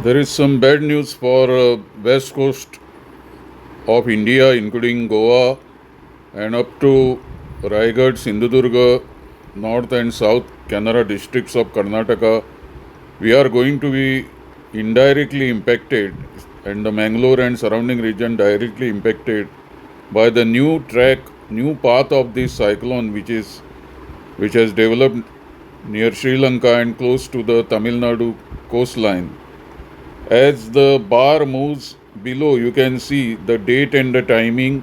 There is some bad news for west coast of India, including Goa and up to Raigad, Sindhudurga, north and south Kannada districts of Karnataka. We are going to be indirectly impacted, and the Mangalore and surrounding region directly impacted by the new path of this cyclone, which has developed near Sri Lanka and close to the Tamil Nadu coastline. As the bar moves below, you can see the date and the timing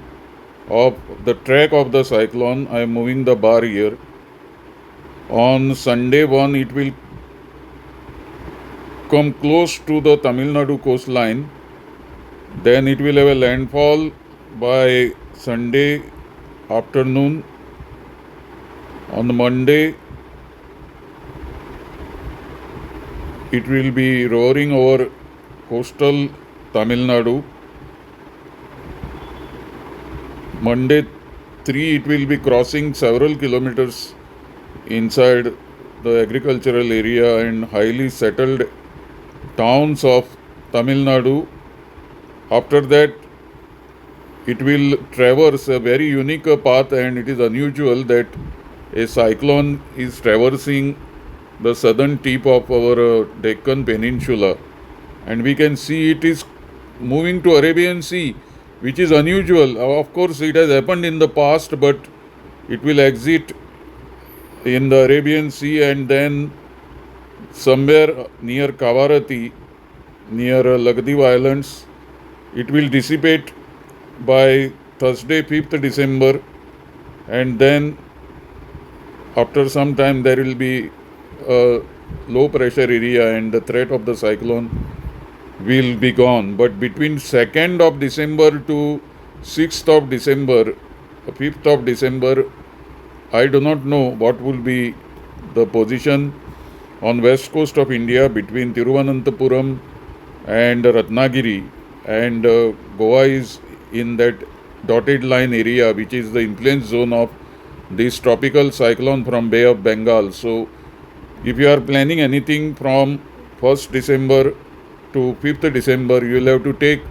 of the track of the cyclone. I am moving the bar here. On Sunday 1, it will come close to the Tamil Nadu coastline. Then it will have a landfall by Sunday afternoon. On Monday, it will be roaring over coastal Tamil Nadu. Monday 3, it will be crossing several kilometers inside the agricultural area and highly settled towns of Tamil Nadu. After that, it will traverse a very unique path, and it is unusual that a cyclone is traversing the southern tip of our Deccan Peninsula, and we can see it is moving to Arabian Sea, which is unusual. Of course, it has happened in the past, but it will exit in the Arabian Sea and then somewhere near Kavarati, near Lagdiv Islands, it will dissipate by Thursday, 5th December, and then after some time there will be a low pressure area and the threat of the cyclone will be gone. But between 2nd of December to 6th of December, 5th of December, I do not know what will be the position on west coast of India between Thiruvananthapuram and Ratnagiri, and Goa is in that dotted line area which is the influence zone of this tropical cyclone from Bay of Bengal. So if you are planning anything from 1st December to 5th December, you will have to take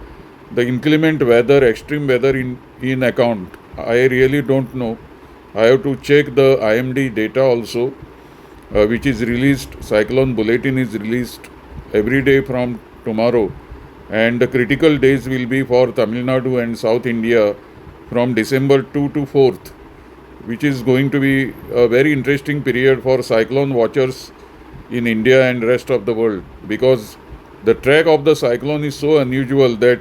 the inclement weather, extreme weather in account. I really don't know. I have to check the IMD data also, which is released. Cyclone bulletin is released every day from tomorrow, and the critical days will be for Tamil Nadu and South India from December 2 to 4th, which is going to be a very interesting period for cyclone watchers in India and rest of the world, because the track of the cyclone is so unusual that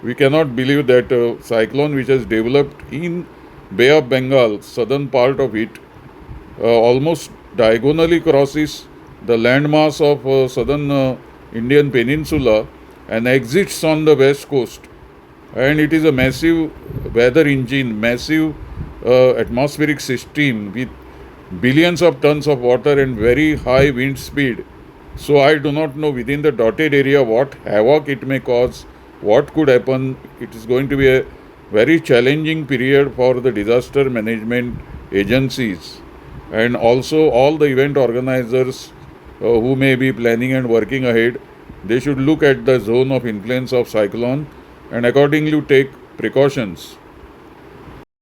we cannot believe that a cyclone which has developed in Bay of Bengal, southern part of it, almost diagonally crosses the landmass of southern Indian peninsula and exits on the west coast. And it is a massive weather engine, massive atmospheric system with billions of tons of water and very high wind speed. So I do not know within the dotted area what havoc it may cause, what could happen. It is going to be a very challenging period for the disaster management agencies and also all the event organizers who may be planning and working ahead. They should look at the zone of influence of cyclone and accordingly take precautions.